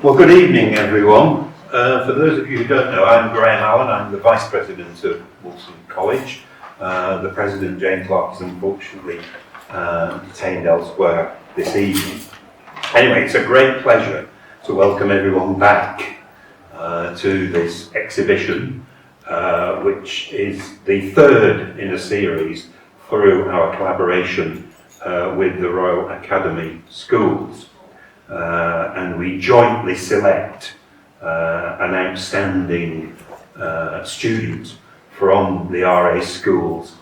Well, good evening, everyone. For those of you who don't know, I'm Graham Allen. I'm the Vice President of Wolfson College. The President, Jane Clark, is unfortunately detained elsewhere this evening. Anyway, it's a great pleasure to welcome everyone back to this exhibition, which is the third in a series through our collaboration with the Royal Academy Schools. And we jointly select an outstanding student from the RA School's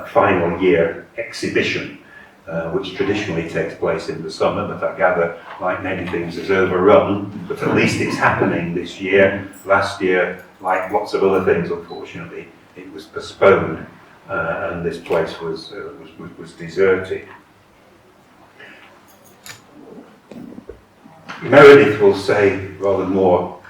final year exhibition, which traditionally takes place in the summer, but I gather, like many things, is overrun, but at least it's happening this year. Last year, like lots of other things, unfortunately, it was postponed, and this place was deserted. Meredith will say rather more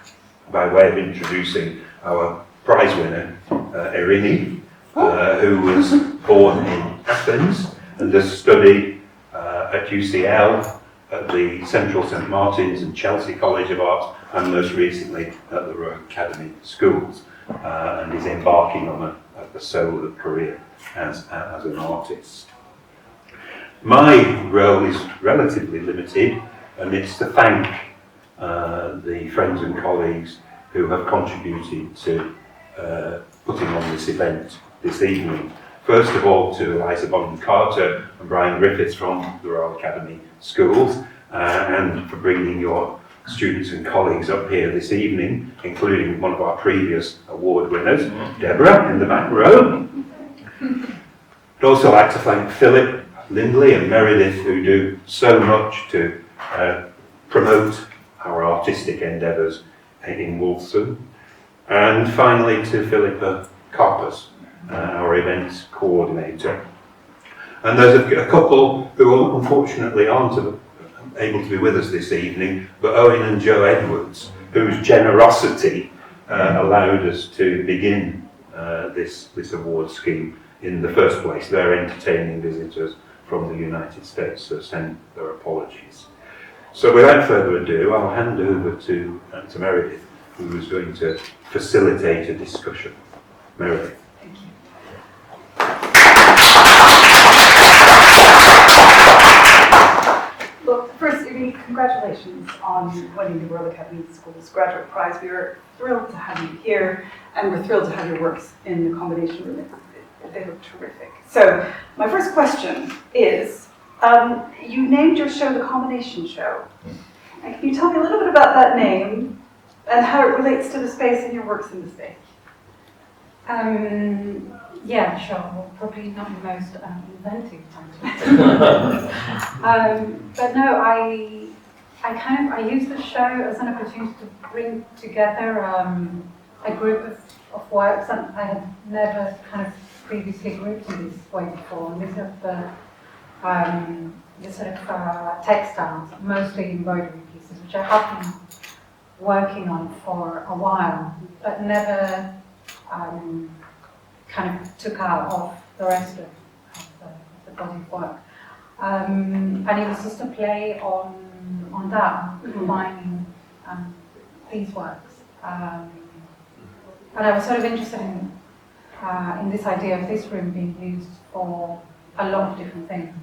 by way of introducing our prize winner, Irini, who was born in Athens and has studied at UCL, at the Central St Martin's and Chelsea College of Art, and most recently at the Royal Academy Schools, and is embarking on a solo career as an artist. My role is relatively limited, and it's to thank the friends and colleagues who have contributed to putting on this event this evening. First of all, to Eliza Bonham Carter and Brian Griffiths from the Royal Academy Schools, and for bringing your students and colleagues up here this evening, including one of our previous award winners, Deborah, in the back row. I'd also like to thank Philip, Lindley and Meredith, who do so much to promote our artistic endeavours in Wolfson. And finally to Philippa Carpus, our events coordinator. And there's a couple who unfortunately aren't able to be with us this evening, but Owen and Joe Edwards, whose generosity allowed us to begin this award scheme in the first place. They're entertaining visitors from the United States, so send their apologies. So without further ado, I'll hand over to Meredith, who is going to facilitate a discussion. Meredith. Thank you. Well, first, Irini, congratulations on winning the Royal Academy Schools Graduate Prize. We are thrilled to have you here, and we're thrilled to have your works in the combination room. They look terrific. So, my first question is, you named your show the Combination Show. And can you tell me a little bit about that name and how it relates to the space and your works in the space? Yeah, sure. Well, probably not the most inventive title. But no, I use the show as an opportunity to bring together a group of works that I had never kind of previously grouped in this way before. And these are the sort of textiles, mostly embroidery pieces, which I have been working on for a while, but never kind of took out of the rest of the body of work. And it was just a play on that, combining these works. And I was sort of interested in this idea of this room being used for a lot of different things.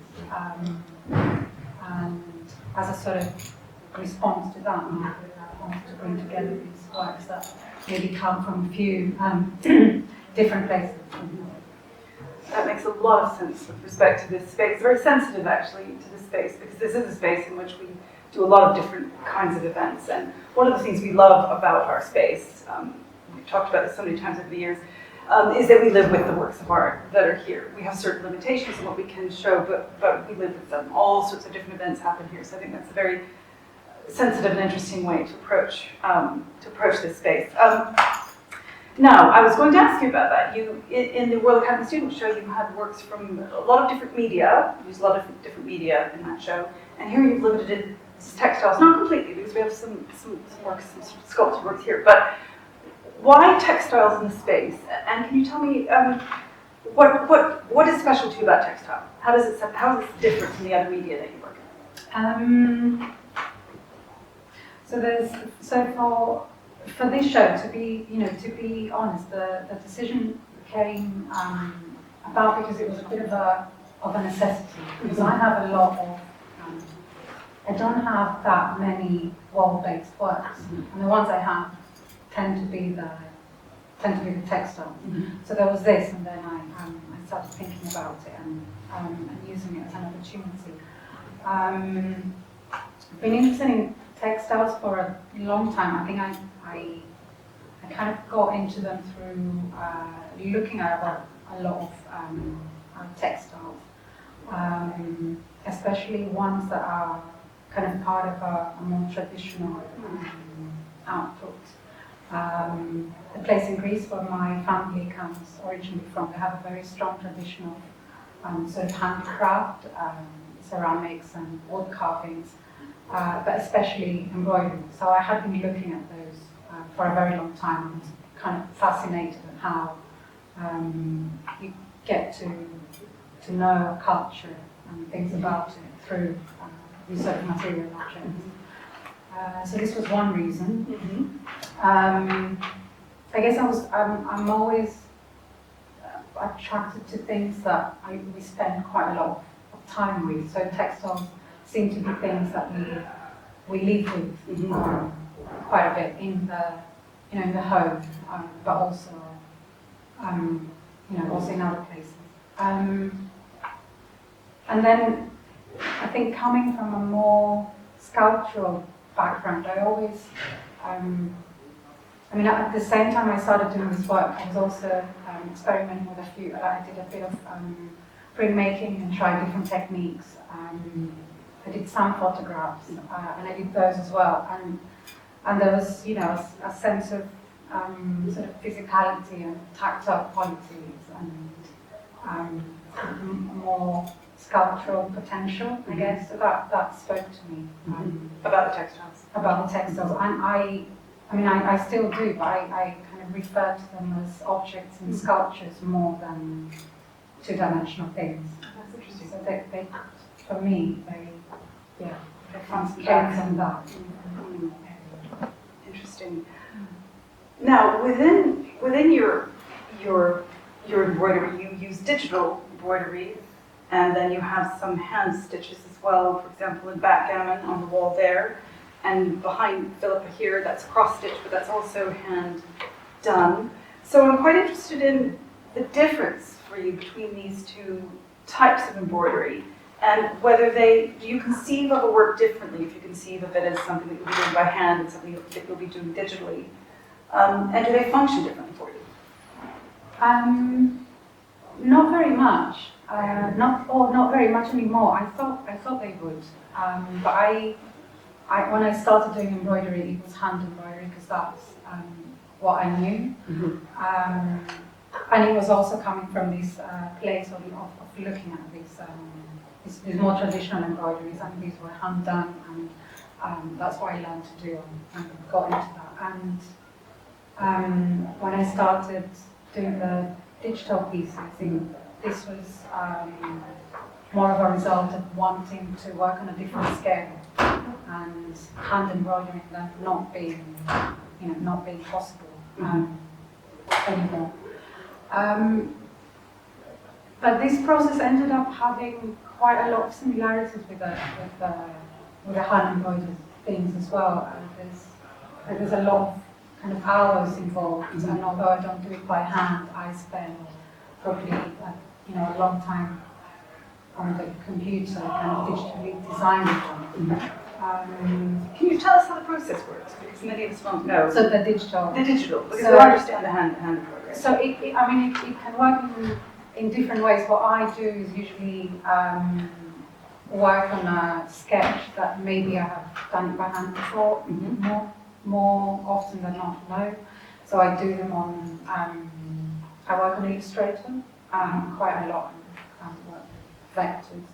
And as a sort of response to that, I wanted to bring together these works that maybe come from a few different places. That makes a lot of sense with respect to this space. Very sensitive, actually, to this space, because this is a space in which we do a lot of different kinds of events. And one of the things we love about our space, we've talked about this so many times over the years, is that we live with the works of art that are here. We have certain limitations in what we can show, but we live with them. All sorts of different events happen here, so I think that's a very sensitive and interesting way to approach this space. Now, I was going to ask you about that. You, in the Royal Academy Student Show, you had works from a lot of different media. You used a lot of different media in that show, and here you've limited it to textiles, not completely, because we have some works, some sculpted works here, but why textiles in the space? And can you tell me what is special to you about textile? How is it different from the other media that you work in? For this show, to be honest, the decision came about because it was a bit of a necessity. Because I have a lot of, I don't have that many wall-based works, and the ones I have tend to be the textile. So there was this, and then I started thinking about it and using it as an opportunity. I've been interested in textiles for a long time. I think I kind of got into them through looking at a lot of textiles, especially ones that are kind of part of a more traditional output. The place in Greece where my family comes originally from, they have a very strong tradition of sort of handicraft, ceramics and wood carvings, but especially embroidery. So I had been looking at those for a very long time and was kind of fascinated at how you get to know a culture and things about it through research material objects. So this was one reason. I guess I'm always attracted to things that we spend quite a lot of time with. So textiles seem to be things that we live with quite a bit in the home, but also also in other places. And then I think coming from a more sculptural background, I always at the same time I started doing this work, I was also experimenting with I did a bit of printmaking and tried different techniques. I did some photographs, and I did those as well. And there was, a sense of sort of physicality and tactile qualities and more sculptural potential, I guess. So that spoke to me. About the textiles. About the textiles. And I still do, but I kind of refer to them as objects and sculptures more than two-dimensional things. That's interesting. So they for me, they came from that. Interesting. Now, within your embroidery, you use digital embroidery, and then you have some hand stitches as well. For example, in backgammon on the wall there, and behind Philippa here, that's cross stitch, but that's also hand done. So I'm quite interested in the difference for you between these two types of embroidery, and whether do you conceive of a work differently if you conceive of it as something that you'll be doing by hand and something that you'll be doing digitally, and do they function differently for you? Not very much. Not very much anymore. I thought they would, but when I started doing embroidery, it was hand embroidery because that's what I knew. And it was also coming from this place of looking at these more traditional embroideries, and these were hand done, and that's what I learned to do and got into that. And when I started doing the digital pieces, this was more of a result of wanting to work on a different scale, and hand embroidering them not being possible anymore. But this process ended up having quite a lot of similarities with the hand embroidered things as well. There's a lot of kind of hours involved, and although I don't do it by hand, I spend probably a long time on the computer and digitally designing them. Can you tell us how the process works? Because many of us won't know. So the digital, because we understand the hand embroidery. So it can work in different ways. What I do is usually work on a sketch that maybe I have done it by hand before, more often than not, no. So I do them on, I work on Illustrator quite a lot, vectors.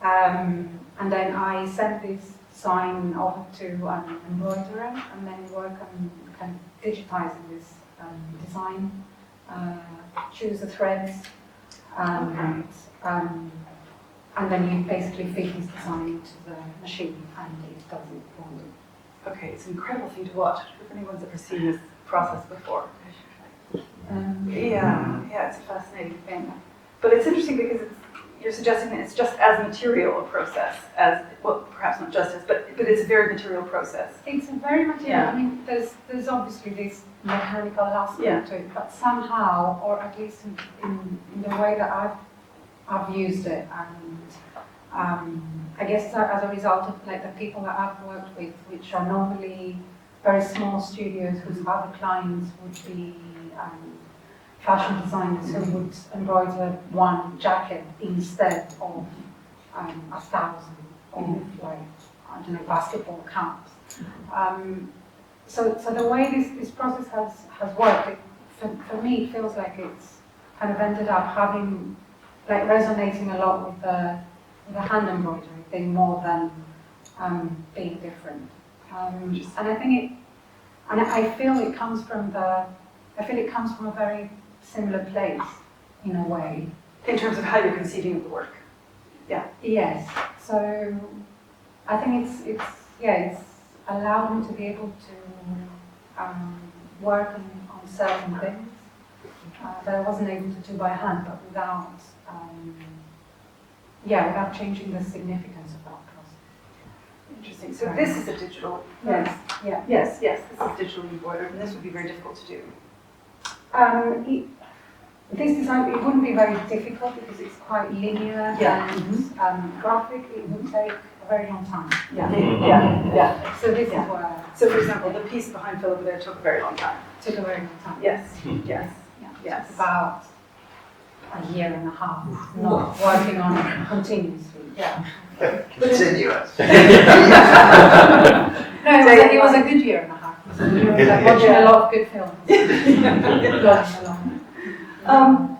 And then I send this sign over to an embroiderer, and then we work on kind of digitizing this design, choose the threads, and then you basically feed this design into the machine, and it does it for you. Okay, it's an incredible thing to watch. If anyone's ever seen this process before. Yeah, it's a fascinating thing. But it's interesting because you're suggesting that it's just as material a process as, well, perhaps not just as, but it's a very material process. It's a very material. Yeah. I mean, there's obviously this mechanical aspect Yeah. to it, but somehow, or at least in the way that I've used it, and I guess as a result of like the people that I've worked with, which are normally very small studios whose other clients would be fashion designers who would embroider one jacket instead of 1,000 of like, I don't know, basketball caps. So the way this process has worked, for me, it feels like it's kind of ended up having, like resonating a lot with the hand embroidery thing more than being different. And I think I feel it comes from a very similar place in a way. In terms of how you're conceiving of the work. Yeah. Yes. So I think it's allowed me to be able to work on certain things that I wasn't able to do by hand, but without changing the significance of that process. Interesting. So this is a digital. Yes. Yeah. Yes. This is digitally embroidered, and this would be very difficult to do. This design, it wouldn't be very difficult because it's quite linear and graphic. It would take a very long time. Yeah. So this is where So, for example, the piece behind Phil over there took a very long time. it took a very long time. Yes. Yeah. Yes. It's about a year and a half, not working on it continuously. Yeah. Continuous. No, it was a good year and a half. So we were like watching a lot of good films. Learning along.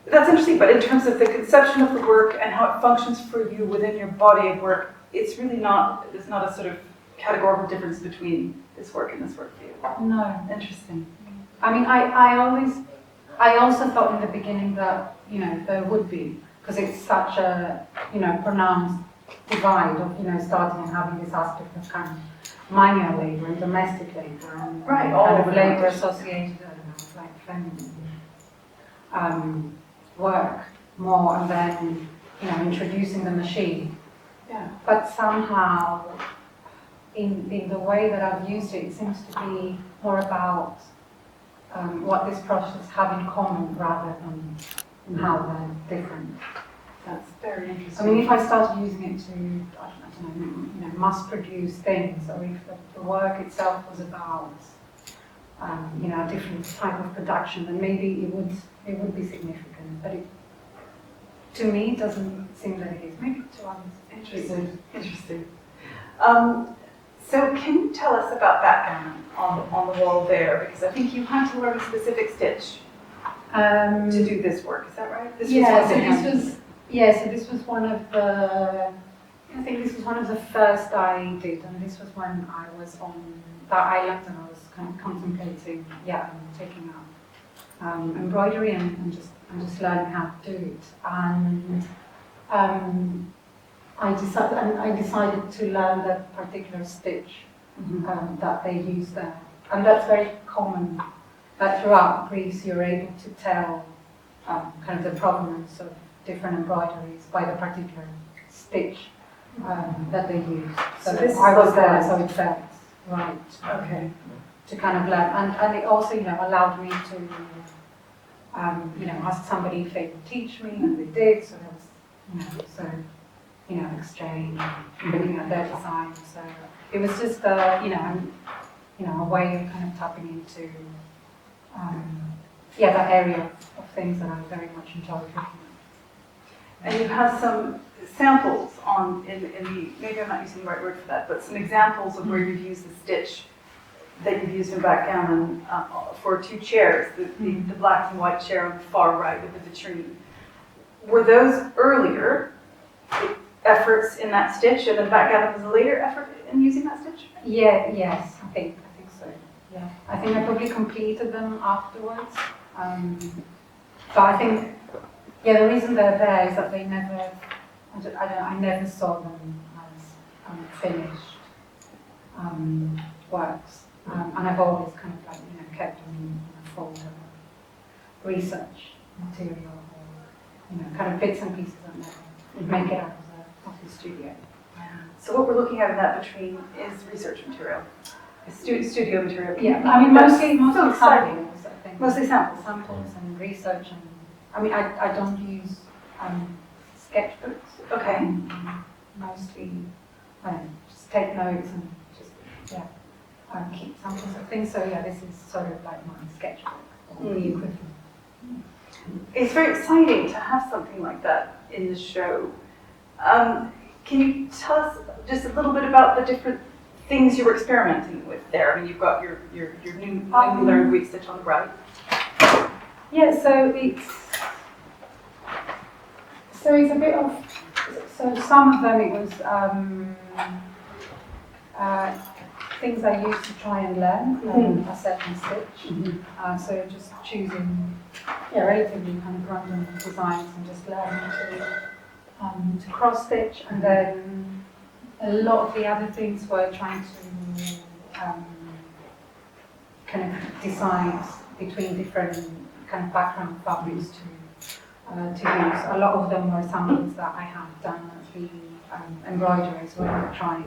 That's interesting, but in terms of the conception of the work and how it functions for you within your body of work, it's really not, there's not a sort of categorical difference between this work and this work for you. No. Interesting. I mean, I also thought in the beginning that, there would be, because it's such a, pronounced divide of, starting and having this aspect of kind of manual labor and domestic labor and Right, kind of labor associated, I don't know, like feminine work more, and then, introducing the machine. Yeah. But somehow, in the way that I've used it, it seems to be more about what this process have in common rather than how they're different. That's very interesting. I mean, if I started using it to, I don't know, mass-produce things, or if the work itself was about, a different type of production, then maybe it would be significant. But to me, it doesn't seem that it is. Maybe to others. Interesting. So can you tell us about backgammon on the wall there? Because I think you had to learn a specific stitch to do this work. Is that right? So this was one of the. I think this was one of the first I did, and this was when I was on that island and I was kind of contemplating, taking up embroidery and just learning how to do it. And I decided to learn that particular stitch that they use there, and that's very common. That throughout Greece, you're able to tell kind of the provenance of different embroideries by the particular stitch that they use. So this I was is there, localized. so it felt right Okay. to kind of learn, and it also allowed me to ask somebody if they would teach me, and they did. So there was exchange, looking at their design. So it was just a way of kind of tapping into that area of things that I very much enjoy looking at. And you have some samples in the, maybe I'm not using the right word for that, but some examples of where you've used the stitch that you've used in backgammon for two chairs, the black and white chair on the far right with the vitrine. Were those earlier efforts in that stitch, and then backgammon was a later effort in using that stitch? Yes, I think so. Yeah, I think I probably completed them afterwards. But I think, the reason they're there is that they never, I never saw them as finished. works. And I've always kind of like, kept them in a folder of research material or, kind of bits and pieces and then make it out as a office studio. So what we're looking at in that vitrine is research material, studio material. Yeah, I mean mostly so exciting. samples, I think. Mostly samples. Samples and research and, I don't use sketchbooks. Okay. Mostly, just take notes and just, keep samples of things. So this is sort of like my sketchbook, or the equivalent. It's very exciting to have something like that in the show. Can you tell us just a little bit about the different things you were experimenting with there? I mean, you've got your newly learned wheat stitch on the right. Yeah, so it's a bit of, so some of them it was things I used to try and learn a certain stitch. So just choosing relatively kind of random designs and just learning to cross stitch, and then a lot of the other things were trying to kind of decide between different kind of background fabrics to use. A lot of them were samples that I had done at the embroidery as well, trying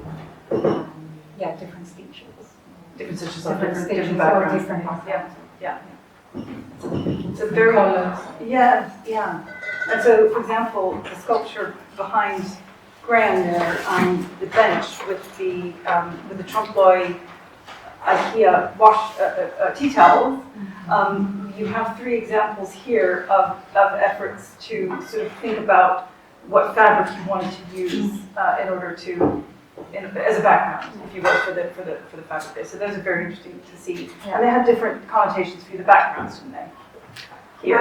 different stitches. Different stitches on on different backgrounds. different backgrounds. Yeah. It's a very Colours. Yeah. And so, for example, the sculpture behind Graham there, the bench with the trompe-l'oeil IKEA wash tea towels. You have 3 examples here of efforts to sort of think about what fabric you wanted to use in order to, as a background, if you will, for the fabric there. So those are very interesting to see, and they have different connotations for the backgrounds, didn't they? Here.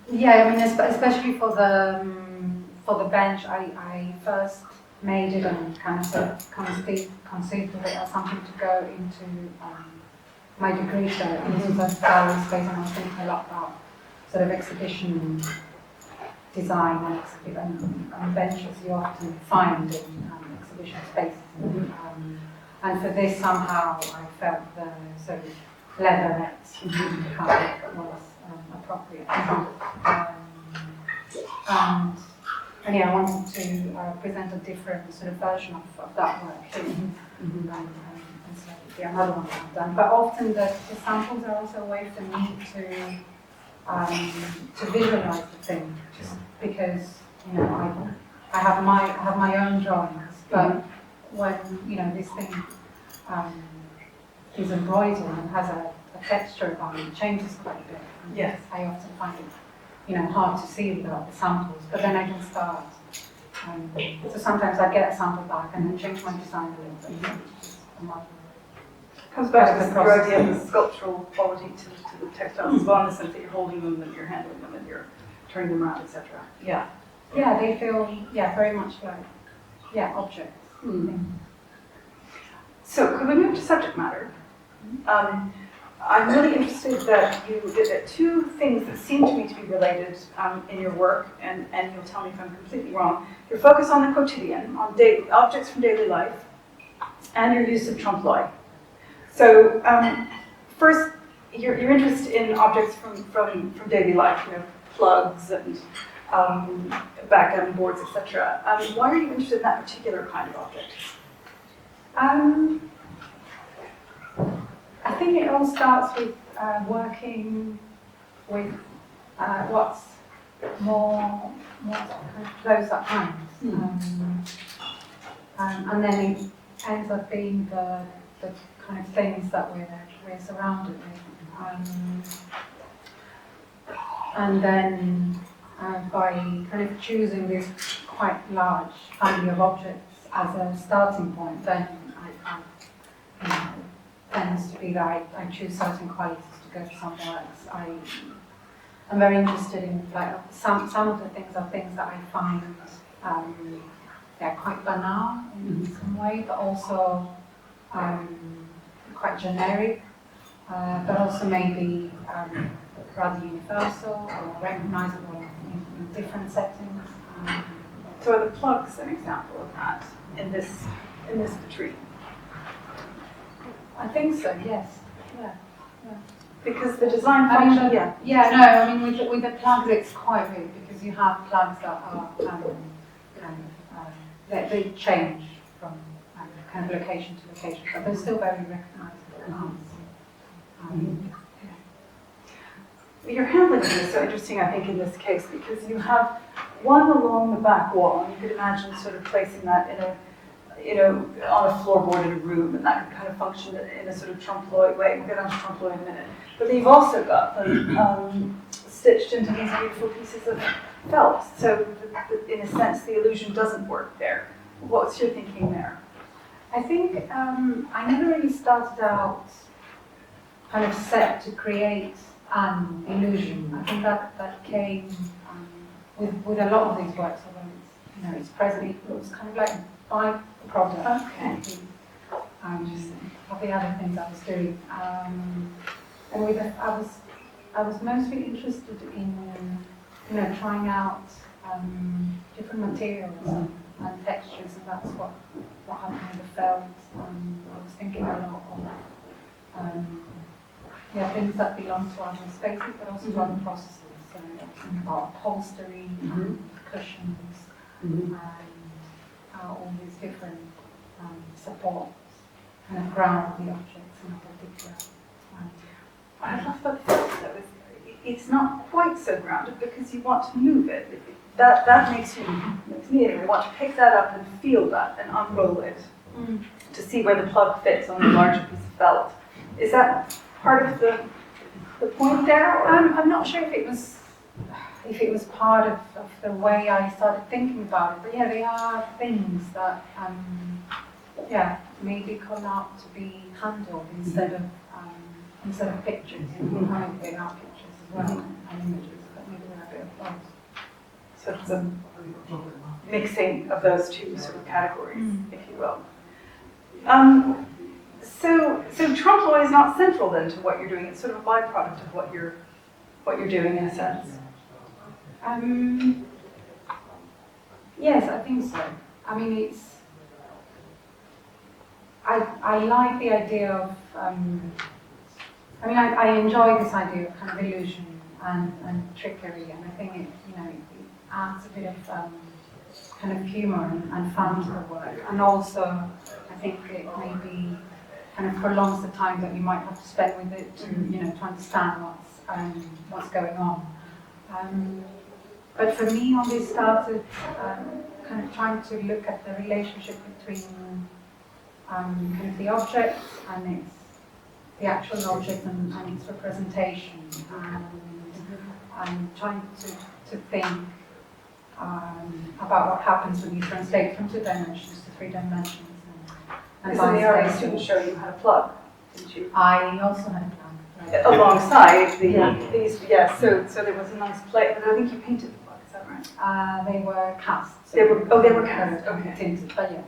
Especially for the bench, I first made it and kind of sort of conceived of it as something to go into my degree show. This was a gallery space, and I was thinking a lot about sort of exhibition design and benches you often find in exhibition spaces. And for this, somehow, I felt the sort of leatherette fabric was appropriate. And I wanted to present a different sort of version of that work too. And so another one I've done. But often the samples are also a way for me to visualize the thing, just because I have my own drawings, but when this thing is embroidered and has a texture about it, changes quite a bit. Yes. I often find it hard to see without the samples, but then I can start. So sometimes I get a sample back and then change my design a little bit. Comes back to your idea of the sculptural quality to the textiles as well, in the sense that you're holding them and you're handling them and you're turning them around, etc. Yeah. Yeah, they feel very much like objects. So could we move to subject matter? I'm really interested that you did 2 things that seem to me to be related in your work, and you'll tell me if I'm completely wrong. Your focus on the quotidian, on objects from daily life, and your use of trompe-l'oeil. So first, your interest in objects from daily life, plugs and backgammon boards, etc. Why are you interested in that particular kind of object? I think it all starts with working with what's more kind of close at hand, and then it ends up being the kind of things that we're surrounded with, and then by kind of choosing this quite large family of objects as a starting point, then I tends to be that I choose certain qualities to go to some works. I'm very interested in some of the things are things that I find they're quite banal in some way, but also quite generic, but also maybe rather universal or recognizable in different settings. So So are the plugs an example of that in this vitrine? I think so, yes. Yeah. Because the design I mean, function, with the plugs it's quite big because you have plugs that are they change from kind of location to location, but they're still very recognizable. Your handling is so interesting, I think, in this case, because you have one along the back wall, and you could imagine sort of placing that on a floorboard in a room, and that could kind of function in a sort of trompe-l'oeil way. We'll get on to trompe-l'oeil in a minute. But then you've also got them stitched into these beautiful pieces of felt. So, in a sense, the illusion doesn't work there. What's your thinking there? I think I never really started out kind of set to create an illusion. I think that came with a lot of these works. Although it's present, it was kind of like by product. Okay. Of the other things I was doing, and I was mostly interested in trying out different materials and textures, and that's what happened with the felt. I was thinking a lot of things that belong to other spaces, but also to other processes. So thinking about upholstery, cushions, and all these different supports kind of ground the objects in particular. I love that felt, though. It's not quite so grounded because you want to move it. That makes me want to pick that up and feel that and unroll it to see where the plug fits on the larger piece of felt. Is that part of the point there? Or? I'm not sure if it was part of the way I started thinking about it, but yeah, they are things that maybe come out to be handled instead of pictures. I mean, they are pictures as well and images, but maybe they're a bit of both. So it's a mixing of those two sort of categories, if you will. So trompe-l'oeil is not central then to what you're doing. It's sort of a byproduct of what you're doing in a sense. Yes, I think so. I mean, I like the idea of. I enjoy this idea of kind of illusion and trickery, and I think it adds a bit of kind of humour and fun to the work, and also I think it maybe kind of prolongs the time that you might have to spend with it to understand what's going on. But for me, all this started kind of trying to look at the relationship between kind of the object and the actual object and its representation, and trying to think about what happens when you translate from 2 dimensions to 3 dimensions. And Because in the art student show you had a plug, didn't you? I also had a plug. Right. Alongside these, yes. So there was a nice play, but I think you painted the plug. Is that right? They were cast. They were cast. Okay. Tinted, but yeah.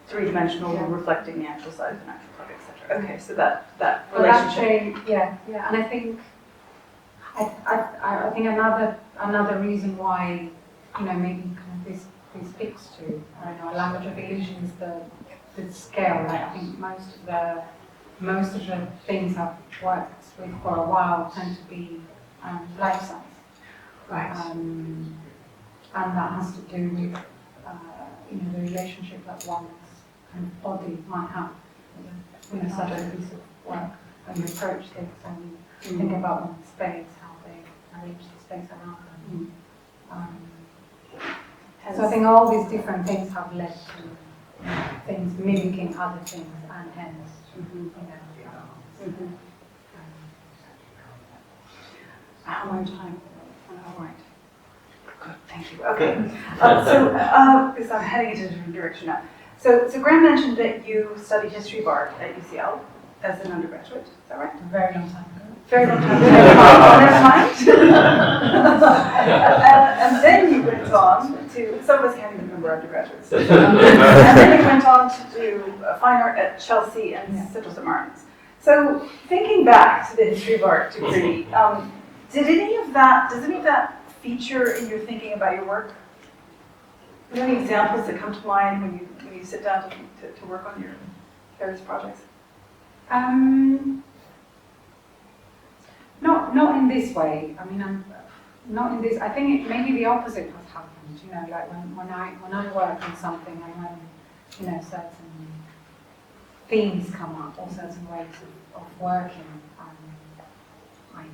3-dimensional, reflecting the actual size of an actual plug, etc. Okay, so that Well, relationship. and I think I think another reason why maybe kind of this speaks to a language of illusion is the scale. Like, I think most of the things I've worked with for a while tend to be life size. Right. And that has to do with the relationship that one's kind of body might have with such a piece of work. When you approach things and you think about one's space, how they arrange the space around them. So I think all these different things have led to things mimicking other things, and hence, How much time? All right. Good, thank you. Okay. Because I'm heading into a different direction now. So Graham mentioned that you studied history of art at UCL as an undergraduate. Is that right? a very long time ago. Very long time. Never mind. And then you went on to, some of us can't even remember undergraduates. And then you went on to do fine art at Chelsea and Central St. Martin's. So thinking back to the history of art degree, does any of that feature in your thinking about your work? Are there any examples that come to mind when you sit down to work on your various projects? Not in this way. I mean, not in this. I think maybe the opposite has happened. You know, like when I work on something and when certain themes come up or certain ways of working, I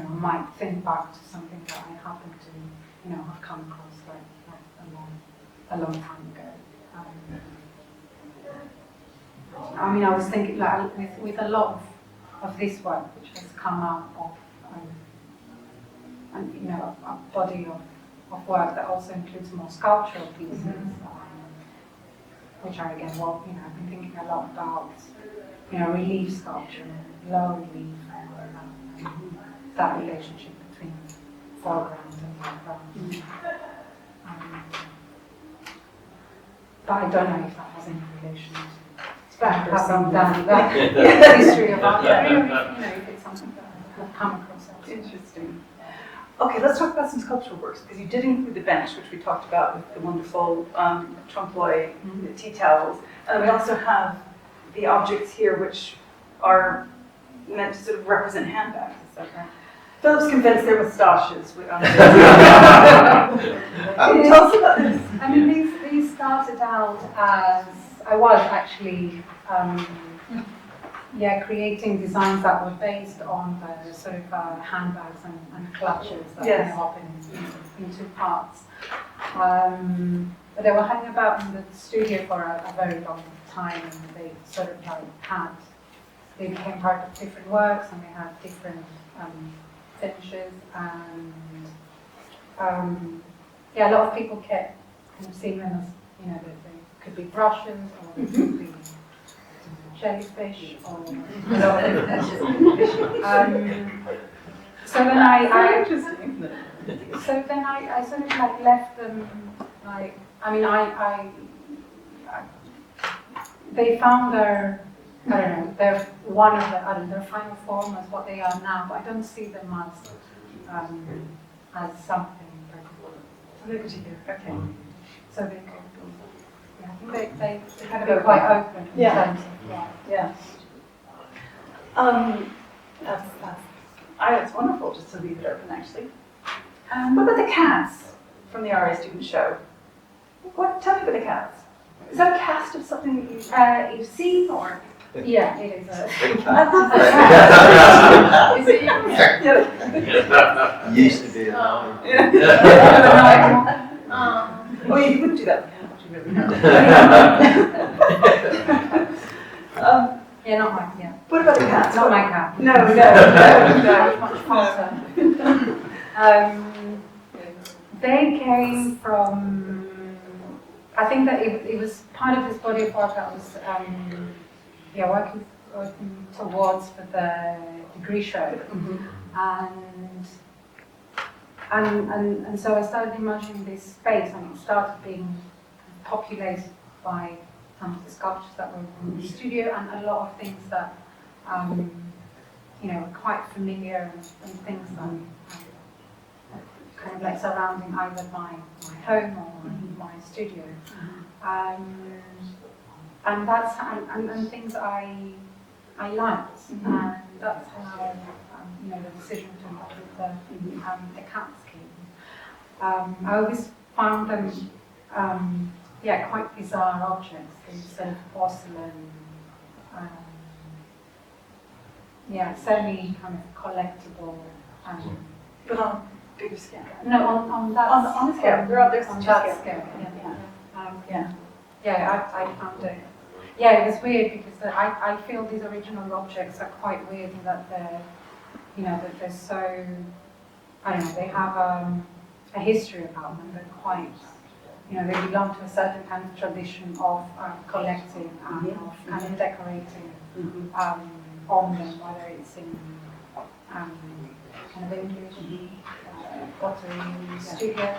might think back to something that I happen to have come across like a long time ago. I mean, I was thinking like with a lot of this work, which has come out of a body of work that also includes more sculptural pieces, which are again, I've been thinking a lot about, relief sculpture, low relief, and that relationship between foreground and background. But I don't know if that has any relation to having done that history of art, if it's something that I've come across. Interesting. Okay, let's talk about some sculptural works, because you did include the bench, which we talked about with the wonderful trompe-l'oeil tea towels. And we also have the objects here, which are meant to sort of represent handbags. Is that right? Philip's convinced they're moustaches. Can you tell us about this? I mean, these started out as I was actually creating designs that were based on the sort of handbags and clutches that yes. came up in two parts. But they were hanging about in the studio for a very long time, and they sort of they became part of different works, and they had different finishes, and a lot of people kept kind of seeing them as, that they could be brushes, or they could be jellyfish, or so then I sort of like left them they found their one of their final form as what they are now, but I don't see them as something particular. Okay. So they could be, I think they kind of be quite open in terms of, It's wonderful just to leave it open, actually. What about the cats from the RA student show? Tell me about the cats. Is that a cast of something that you've seen, or? Yeah, it is. Is it you? Used to be alive. Oh, you wouldn't do that. Really know. Not mine, yeah. What about the cats? Not my cat. No. Much faster. They came from, I think that it was part of this body of work that was working towards for the degree show. And so I started imagining this space, and it started being populated by some of the sculptures that were in the studio, and a lot of things that were quite familiar, and things that kind of like surrounding either my home or my studio, and that's and things I liked, and that's how the decision to include the cats came. I always found them quite bizarre objects, these sort of porcelain, semi kind of collectable. But on bigger scale. No, on that on the scale. There's on two that scale. I found it. Yeah, it was weird because I feel these original objects are quite weird in that they're, that they're so, I don't know, they have a history about them. They're quite, they belong to a certain kind of tradition of collecting and of kind of decorating on them, whether it's in kind of English pottery studios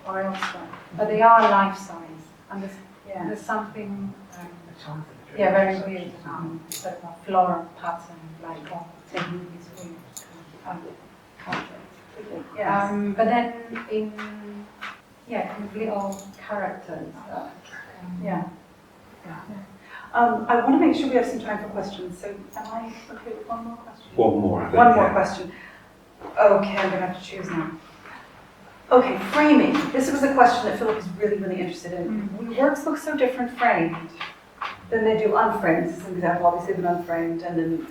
or elsewhere. But they are life size, and there's something very weird sort of a floral pattern, like taking these weird objects. But then kind of little characters that, Yeah. I want to make sure we have some time for questions, so am I okay with one more question? One more, I think. One more yeah. question. Okay, I'm going to have to choose now. Okay, framing. This was a question that Philip is really, really interested in. Works look so different framed than they do unframed. This is an example, obviously, of an unframed, and then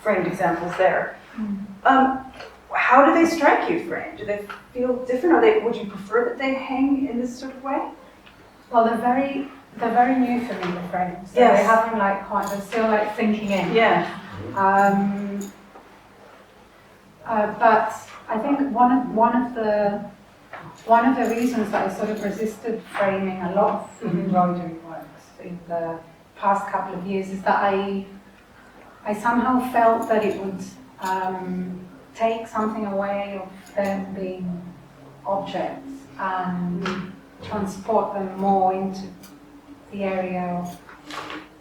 framed examples there. How do they strike you framed? Do they feel different? Would you prefer that they hang in this sort of way? well, they're very new for me, the frames. So Yes. they haven't they're still like sinking in. Yeah. But I think one of the reasons that I sort of resisted framing a lot of embroidery works in the past couple of years is that I somehow felt that it would take something away of them being objects and transport them more into the area of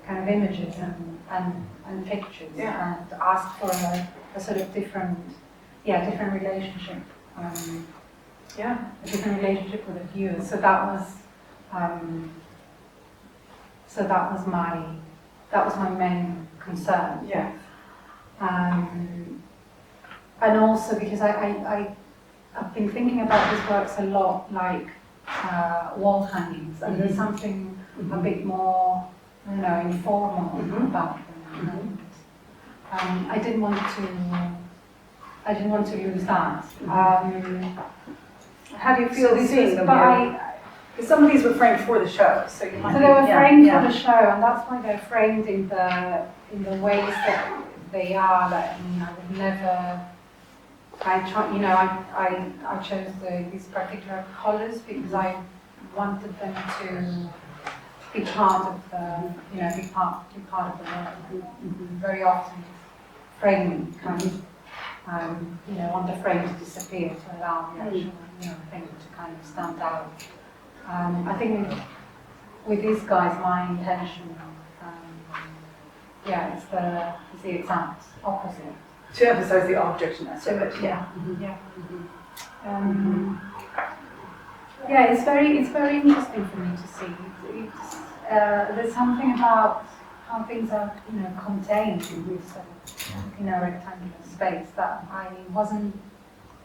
kind of images and pictures, Yeah. and ask for a sort of different relationship. A different relationship with the viewer. So that was my main concern. Yeah. And also because I've been thinking about these works a lot like wall hangings, and there's something a bit more, informal about them. And I didn't want to lose that. How do you feel seeing them here? Because some of these were framed for the show, so you might. So they were framed for the show, and that's why they're framed in the ways that they are. Like, I would never. I chose these particular colours because I wanted them to be part of the, be part of the work. Very often, framing kind of, want the frame to disappear to allow the actual, thing to kind of stand out. I think with these guys, my intention, is the exact opposite. To emphasize the objectness of it. It's very interesting for me to see. There's something about how things are, contained in this, rectangular space that I wasn't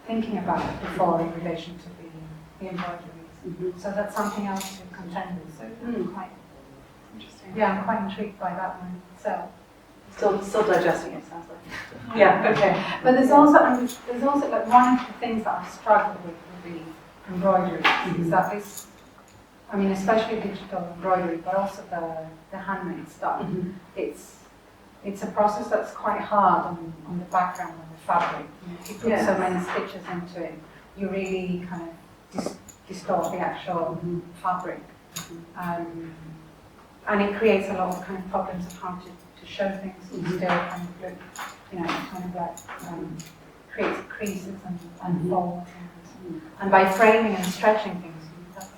thinking about before in relation to the embroideries. So that's something else to contend with. So quite interesting. Yeah, I'm quite intrigued by that one. So. Still digesting it, sounds like. Yeah, okay. But there's also like one of the things that I've struggled with the embroidery is that this, especially digital embroidery, but also the handmade stuff. It's a process that's quite hard on the background of the fabric. If you put so many stitches into it, you really kind of distort the actual fabric. And it creates a lot of kind of problems of how to show things and still kind of look, kind of like creates creases and folds. And by framing and stretching things, that's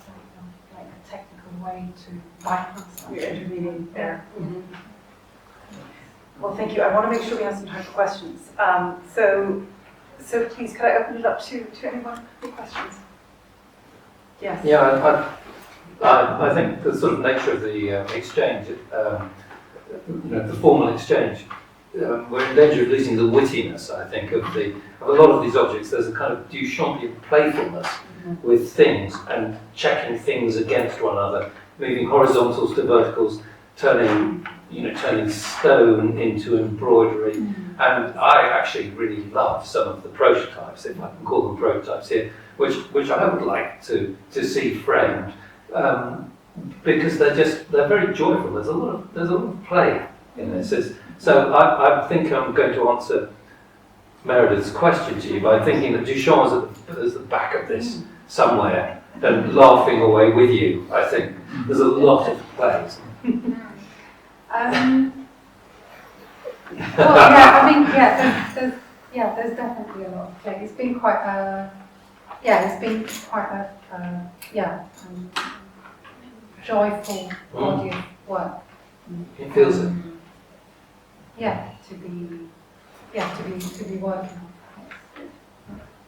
like a technical way to bypass that. You're intervening there. Well, thank you. I want to make sure we have some time for questions. So please, could I open it up to anyone with questions? Yes. Yeah, I think the sort of nature of the exchange, the formal exchange, we're in danger of losing the wittiness, I think, of a lot of these objects. There's a kind of Duchampian playfulness with things and checking things against one another, moving horizontals to verticals, turning stone into embroidery. And I actually really love some of the prototypes, if I can call them prototypes here, which I would like to see framed. Because they're very joyful. There's a lot of play in this. So I think I'm going to answer Meredith's question to you by thinking that Duchamp is at the back of this somewhere and laughing away with you. I think there's a lot of plays. There's definitely a lot of play. It's been quite a joyful body of work. It feels it. To be working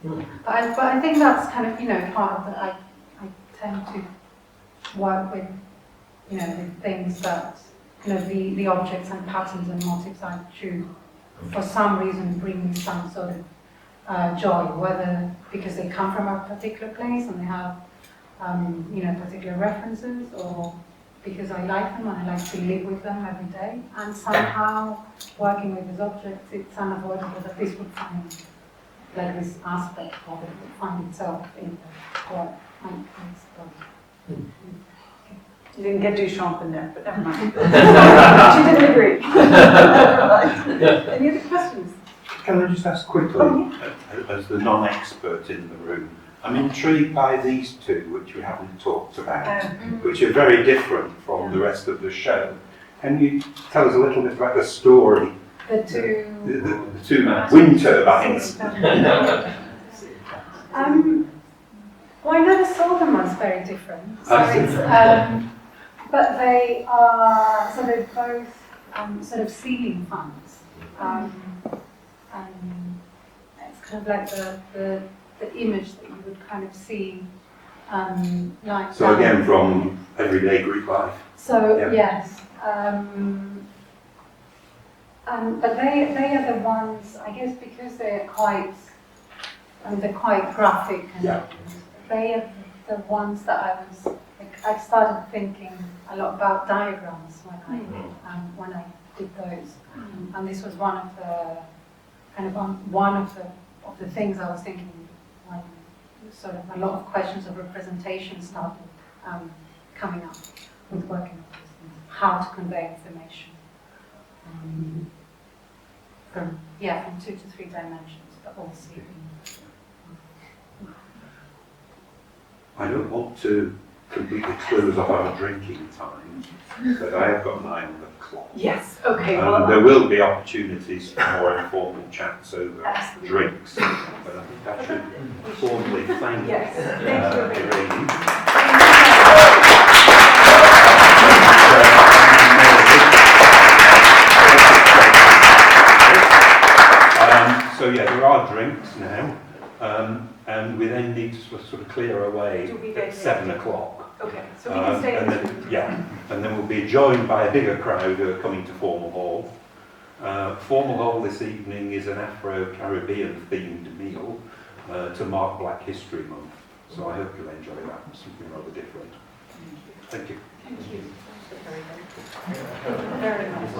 on. But I think that's kind of part of the. I tend to work with, with things that, the objects and patterns and motifs I choose, for some reason bring me some sort of joy, whether because they come from a particular place and they have, particular references, or because I like them and I like to live with them every day. And somehow, working with these objects, it's unavoidable that this would find, like this aspect of it would find itself in the work. You didn't get Duchamp in there, but never mind. She didn't agree. Never mind. Any other questions? Can I just ask quickly, as the non-expert in the room, I'm intrigued by these two, which we haven't talked about, which are very different from the rest of the show. Can you tell us a little bit about the story? The two... The two wind turbines. Well, I never saw them as very different. So I see. it's, but they are, so they're both sort of ceiling fans. And it's kind of like the image that you would kind of see like So again, from everyday Greek life. So Yeah. yes, but they are the ones, I guess, because they're quite graphic. And Yeah. They are the ones that I started thinking a lot about diagrams when I did those, and this was one of the things I was thinking when sort of a lot of questions of representation started coming up with working on these things, how to convey information from 2 to 3 dimensions, but also. I don't want to completely close off our drinking time, but I have got an eye on the clock. Yes, okay. Well, There will be opportunities for more informal chats over Absolutely. drinks, but I think that should formally thank Yes, thank you. Irini. So yeah, there are drinks now, and we then need to sort of clear away Do we at get 7 o'clock. Okay, so we can stay in and this then, room. yeah, and then we'll be joined by a bigger crowd who are coming to Formal Hall. Formal Hall this evening is an Afro-Caribbean themed meal to mark Black History Month. So I hope you'll enjoy that, something rather different. Thank you. Thank you. Very nice.